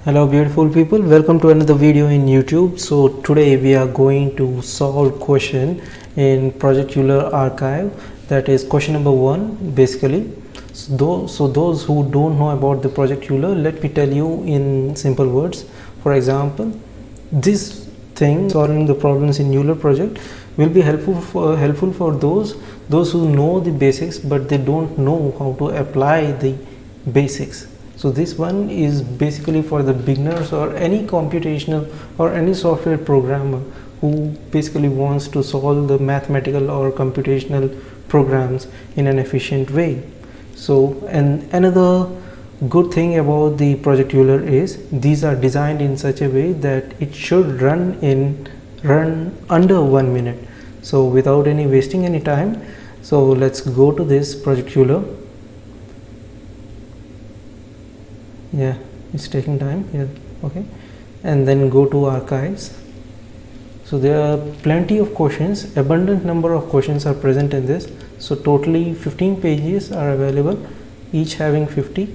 Hello beautiful people, welcome to another video in YouTube. So today we are going to solve question in Project Euler archive, that is question number 1 basically. So those who don't know about the Project Euler, let me tell you in simple words. For example, this thing, solving the problems in Euler project, will be helpful for those who know the basics but they don't know how to apply the basics. So this one is basically for the beginners or any computational or any software programmer who basically wants to solve the mathematical or computational programs in an efficient way. So, and another good thing about the Project Euler is these are designed in such a way that it should run under 1 minute. So without any wasting any time, so let's go to this Project Euler. Yeah, it's taking time here. Okay, and then go to archives. So there are plenty of questions, abundant number of questions are present in this. So totally 15 pages are available, each having 50.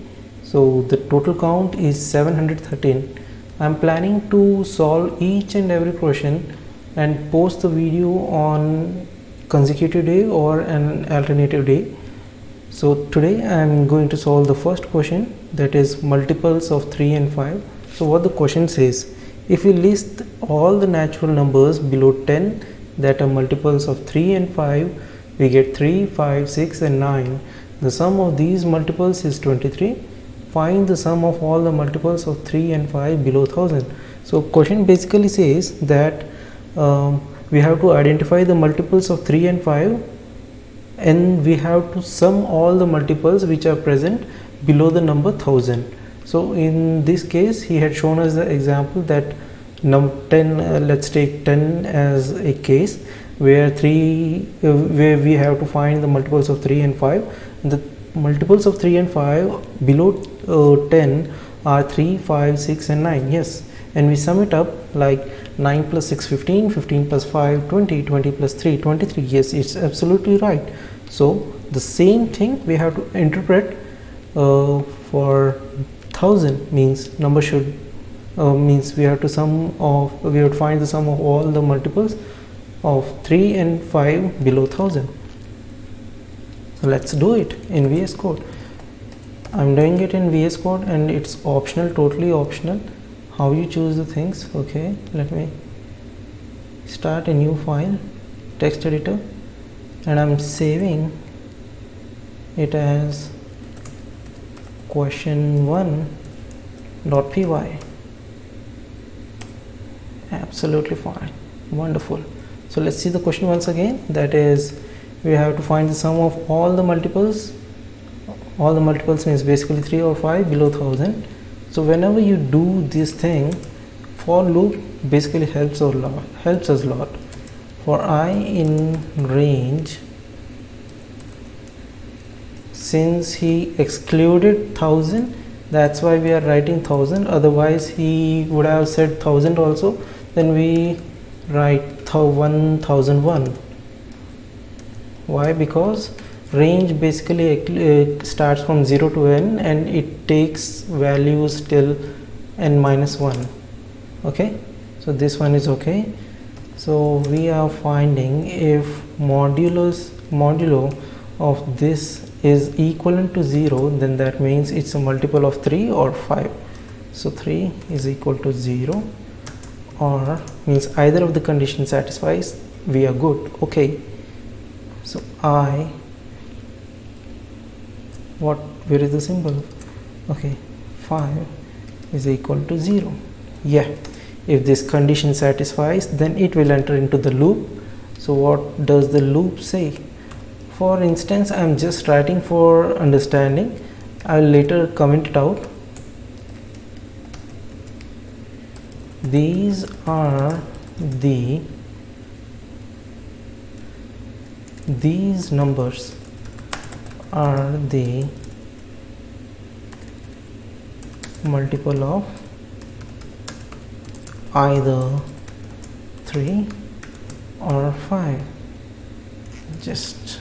So the total count is 713. I'm planning to solve each and every question and post the video on consecutive day or an alternative day. So today I am going to solve the first question, that is multiples of 3 and 5. So what the question says, if we list all the natural numbers below 10 that are multiples of 3 and 5, we get 3, 5, 6 and 9. The sum of these multiples is 23. Find the sum of all the multiples of 3 and 5 below 1000. So question basically says that we have to identify the multiples of 3 and 5 and we have to sum all the multiples which are present below the number 1000. So in this case he had shown us the example that 10, let's take 10 as a case where where we have to find the multiples of 3 and 5. The multiples of 3 and 5 below 10 are 3, 5, 6 and 9. Yes, and we sum it up like 9 plus 6 15, 15 plus 5 20, 20 plus 3 23. Yes, it's absolutely right. So the same thing we have to interpret for 1000, means number should means we have to find the sum of all the multiples of 3 and 5 below 1000. So let's do it in VS Code. I'm doing it in VS Code and it's optional, totally optional how you choose the things. Okay, let me start a new file, text editor, and I'm saving it as question1.py. Absolutely fine, wonderful. So let's see the question once again, that is we have to find the sum of all the multiples. All the multiples means basically 3 or 5 below 1000. So whenever you do this thing, for loop basically helps us a lot. For I in range, since he excluded 1000, that's why we are writing 1000, otherwise he would have said 1000 also, then we write 1001. Why? Because range basically starts from 0 to n and it takes values till n minus 1. Okay, so this one is okay. So we are finding if modulo of this is equivalent to 0, then that means it's a multiple of 3 or 5. So 3 is equal to 0, or means either of the conditions satisfies, we are good. Okay, so where is the symbol? Okay, 5 is equal to 0. Yeah, if this condition satisfies, then it will enter into the loop. So what does the loop say? For instance, I'm just writing for understanding, I'll later comment it out. These numbers are the multiple of either 3 or 5. Just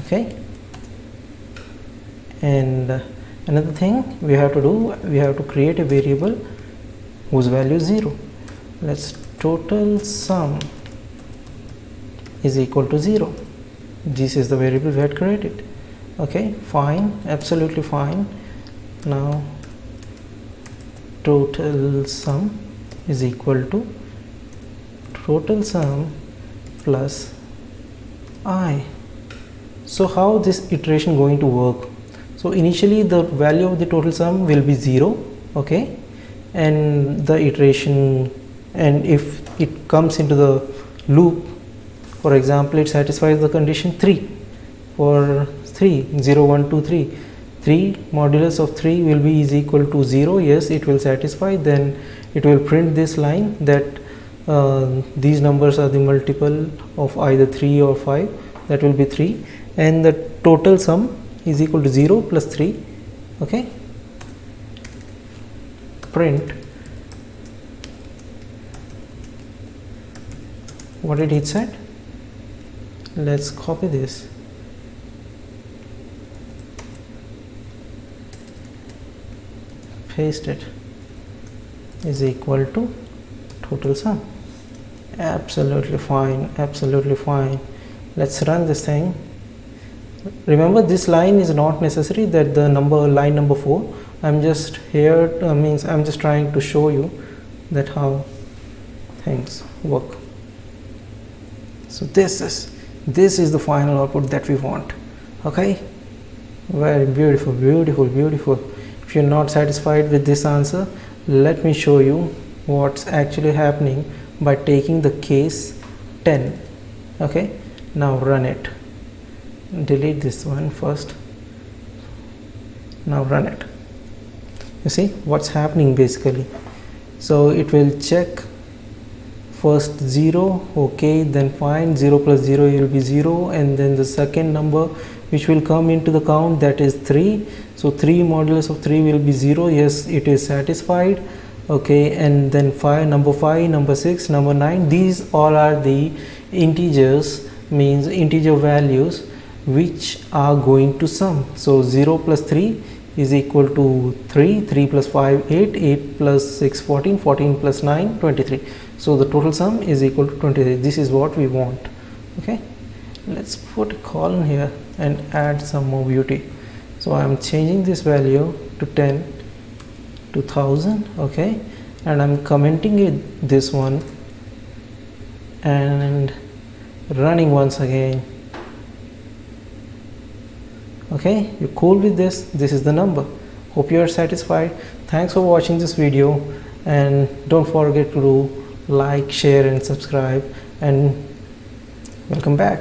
okay, and Another thing we have to do, we have to create a variable whose value is 0. Let's total sum is equal to 0. This is the variable we had created. Okay, fine, absolutely fine. Now total sum is equal to total sum plus I. So how this iteration going to work? So initially the value of the total sum will be 0, okay, and the iteration, and if it comes into the loop, for example, it satisfies the condition 3 for 3, 0, 1, 2, 3. 3 modulus of 3 will be is equal to 0. Yes, it will satisfy. Then it will print this line that these numbers are the multiple of either 3 or 5. That will be 3, and the total sum is equal to 0 plus 3. Okay, print. What did it said? Let's copy this. Paste it. Is equal to total sum. Absolutely fine, absolutely fine. Let's run this thing. Remember, this line is not necessary that the number line number 4. I'm just here means I'm just trying to show you that how things work. So this is the final output that we want. Okay, very beautiful, beautiful, beautiful. If you're not satisfied with this answer, let me show you what's actually happening by taking the case 10. Okay, now run it. Delete this one first. Now run it. You see what's happening basically. So it will check first 0, okay, then fine, 0 plus 0 will be 0, and then the second number which will come into the count, that is 3. So 3 modulus of 3 will be 0. Yes, it is satisfied. Okay, and then 5, number 5, number 6, number 9, these all are the integers, means integer values which are going to sum. So 0 plus 3 is equal to 3, 3 plus 5, 8, 8 plus 6, 14, 14 plus 9, 23. So the total sum is equal to 23. This is what we want. Okay, let's put a column here and add some more beauty. So I am changing this value to 10 to 1000. Okay, and I'm commenting it, this one, and running once again. Okay, you're cool with this? This is the number. Hope you are satisfied. Thanks for watching this video, and don't forget to like, share and subscribe, and welcome back.